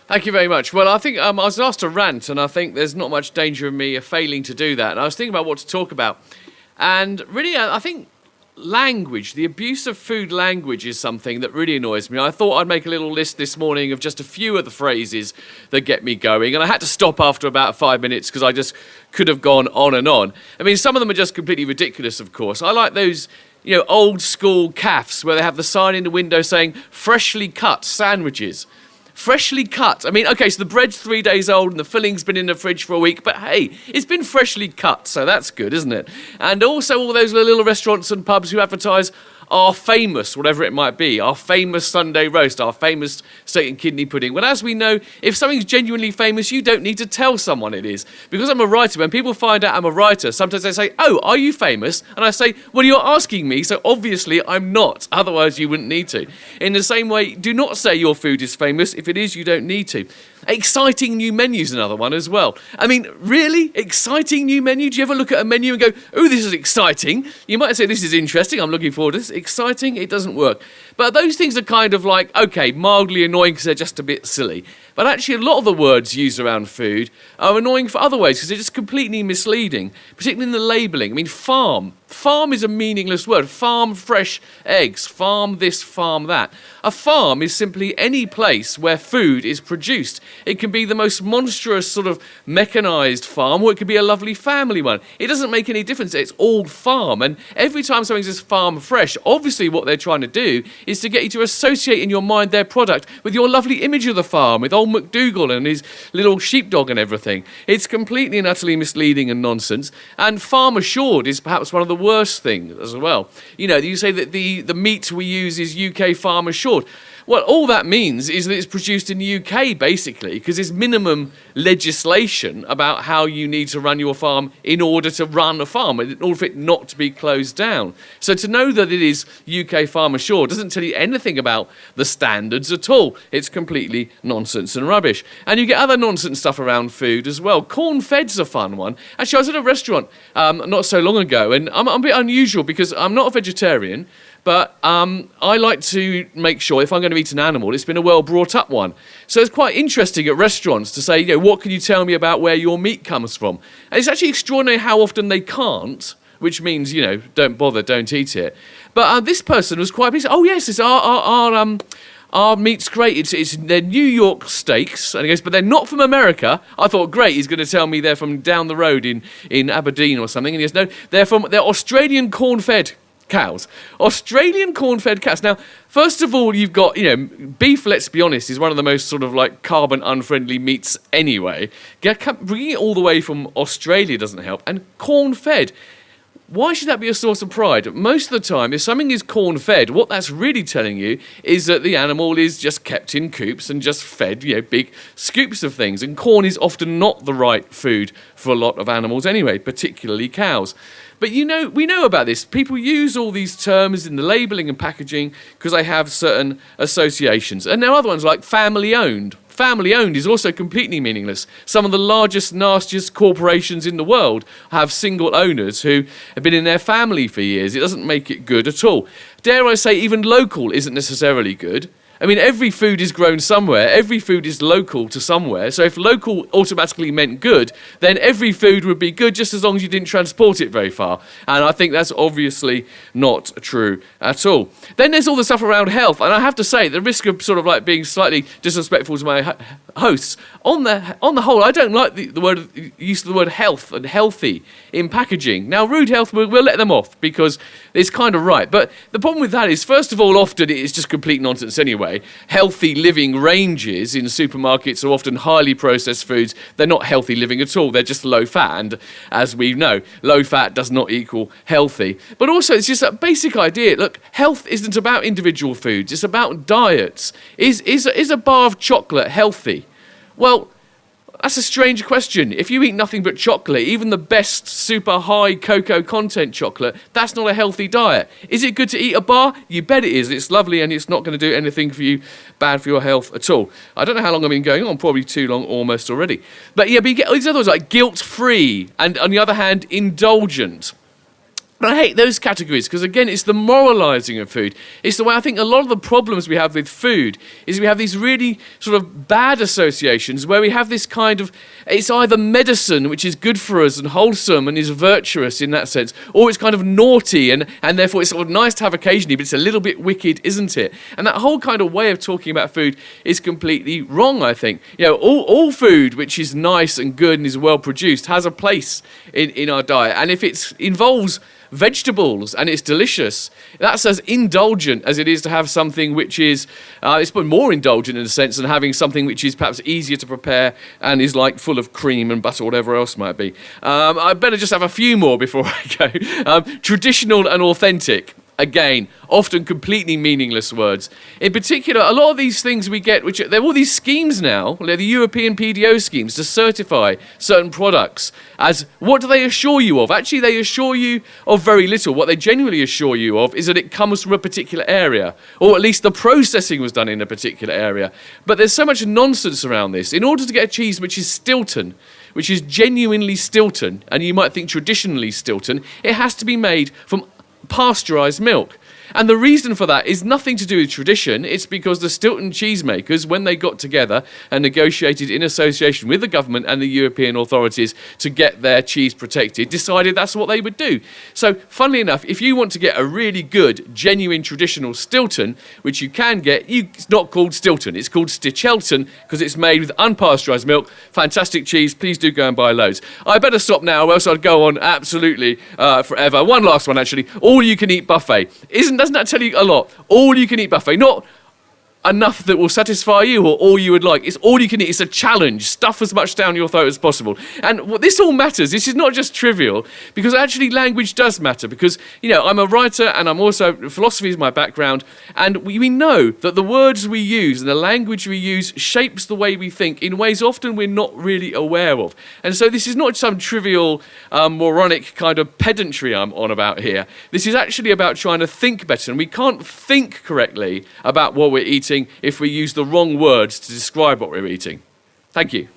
Thank you very much. Well, I think I was asked to rant, and I think there's not much danger of me failing to do that. And I was thinking about what to talk about. And really, I think language, the abuse of food language is something that really annoys me. I thought I'd make a little list this morning of just a few of the phrases that get me going. And I had to stop after about 5 minutes because I just could have gone on and on. I mean, some of them are just completely ridiculous, of course. I like those, old school cafes where they have the sign in the window saying freshly cut sandwiches. Freshly cut. I mean, okay, so the bread's 3 days old and the filling's been in the fridge for a week, but hey, it's been freshly cut, so that's good, isn't it? And also all those little restaurants and pubs who advertise our famous, whatever it might be, our famous Sunday roast, our famous steak and kidney pudding. Well, as we know, if something's genuinely famous, you don't need to tell someone it is. Because I'm a writer, when people find out I'm a writer, sometimes they say, "Oh, are you famous?" And I say, "Well, you're asking me, so obviously I'm not. Otherwise, you wouldn't need to." In the same way, do not say your food is famous. If it is, you don't need to. Exciting new menu's another one as well. I mean, really? Exciting new menu? Do you ever look at a menu and go, "Oh, this is exciting"? You might say, "This is interesting, I'm looking forward to this." Exciting? It doesn't work. But those things are kind of like, okay, mildly annoying because they're just a bit silly. But actually, a lot of the words used around food are annoying for other ways because they're just completely misleading, particularly in the labelling. I mean, farm. Farm is a meaningless word. Farm fresh eggs. Farm this, farm that. A farm is simply any place where food is produced. It can be the most monstrous sort of mechanised farm, or it could be a lovely family one. It doesn't make any difference. It's all farm. And every time something says farm fresh, obviously what they're trying to do is to get you to associate in your mind their product with your lovely image of the farm, with old MacDougall and his little sheepdog and everything. It's completely and utterly misleading and nonsense. And farm assured is perhaps one of the worst things as well. You say that the meat we use is UK farm assured. Well, all that means is that it's produced in the UK, basically, because there's minimum legislation about how you need to run your farm in order to run a farm, in order for it not to be closed down. So to know that it is UK farm assured doesn't tell you anything about the standards at all. It's completely nonsense and rubbish. And you get other nonsense stuff around food as well. Corn-fed's a fun one. Actually, I was at a restaurant not so long ago, and I'm a bit unusual because I'm not a vegetarian, but I like to make sure if I'm going to eat an animal, it's been a well brought up one. So it's quite interesting at restaurants to say, what can you tell me about where your meat comes from? And it's actually extraordinary how often they can't, which means, don't bother, don't eat it. But this person was quite pleased. "Oh yes, it's our meat's great. They're New York steaks." And he goes, "But they're not from America." I thought, great, he's going to tell me they're from down the road in Aberdeen or something. And he goes, "No, they're Australian corn-fed cows." Australian corn-fed cows. Now, first of all, you've got, beef, let's be honest, is one of the most sort of like carbon unfriendly meats anyway. Bringing it all the way from Australia doesn't help. And corn-fed. Why should that be a source of pride? Most of the time, if something is corn-fed, what that's really telling you is that the animal is just kept in coops and just fed, big scoops of things. And corn is often not the right food for a lot of animals anyway, particularly cows. But we know about this. People use all these terms in the labelling and packaging because they have certain associations. And there are other ones like family-owned. Family-owned is also completely meaningless. Some of the largest, nastiest corporations in the world have single owners who have been in their family for years. It doesn't make it good at all. Dare I say, even local isn't necessarily good. I mean, every food is grown somewhere. Every food is local to somewhere. So if local automatically meant good, then every food would be good just as long as you didn't transport it very far. And I think that's obviously not true at all. Then there's all the stuff around health. And I have to say, the risk of sort of like being slightly disrespectful to my hosts, on the whole, I don't like the use of the word health and healthy in packaging. Now, rude health, we'll let them off because it's kind of right. But the problem with that is, first of all, often it is just complete nonsense anyway. Healthy living ranges in supermarkets are often highly processed foods. They're not healthy living at all. They're just low fat. And as we know, low fat does not equal healthy. But also, it's just that basic idea. Look, health isn't about individual foods. It's about diets. Is a bar of chocolate healthy? Well, that's a strange question. If you eat nothing but chocolate, even the best super high cocoa content chocolate, that's not a healthy diet. Is it good to eat a bar? You bet it is. It's lovely and it's not going to do anything for you bad for your health at all. I don't know how long I've been going on, probably too long almost already. But you get these other ones like guilt-free and on the other hand, indulgent. But I hate those categories because, again, it's the moralizing of food. It's the way I think a lot of the problems we have with food is we have these really sort of bad associations where we have this kind of, it's either medicine, which is good for us and wholesome and is virtuous in that sense, or it's kind of naughty and therefore it's sort of nice to have occasionally, but it's a little bit wicked, isn't it? And that whole kind of way of talking about food is completely wrong, I think. You know, all food which is nice and good and is well produced has a place in our diet. And if it involves vegetables and it's delicious, that's as indulgent as it is to have something which is it's more indulgent in a sense than having something which is perhaps easier to prepare and is like full of cream and butter or whatever else might be. I better just have a few more before I go. Traditional and authentic. Again, often completely meaningless words. In particular, a lot of these things we get, which there are all these schemes now, they're the European PDO schemes to certify certain products as, what do they assure you of? Actually, they assure you of very little. What they genuinely assure you of is that it comes from a particular area, or at least the processing was done in a particular area. But there's so much nonsense around this. In order to get a cheese which is Stilton, which is genuinely Stilton, and you might think traditionally Stilton, it has to be made from pasteurised milk. And the reason for that is nothing to do with tradition. It's because the Stilton cheesemakers, when they got together and negotiated in association with the government and the European authorities to get their cheese protected, decided that's what they would do. So, funnily enough, if you want to get a really good, genuine, traditional Stilton, which you can get, it's not called Stilton. It's called Stichelton because it's made with unpasteurised milk. Fantastic cheese. Please do go and buy loads. I better stop now, or else I'd go on absolutely forever. One last one, actually. All-you-can-eat buffet. Doesn't that tell you a lot? All-you-can-eat buffet. Not enough that will satisfy you or all you would like. It's all you can eat. It's a challenge. Stuff as much down your throat as possible. And this all matters. This is not just trivial, because actually language does matter. Because, you know, I'm a writer and I'm also, philosophy is my background, and we know that the words we use and the language we use shapes the way we think in ways often we're not really aware of. And so this is not some trivial, moronic kind of pedantry I'm on about here. This is actually about trying to think better, and we can't think correctly about what we're eating if we use the wrong words to describe what we're eating. Thank you.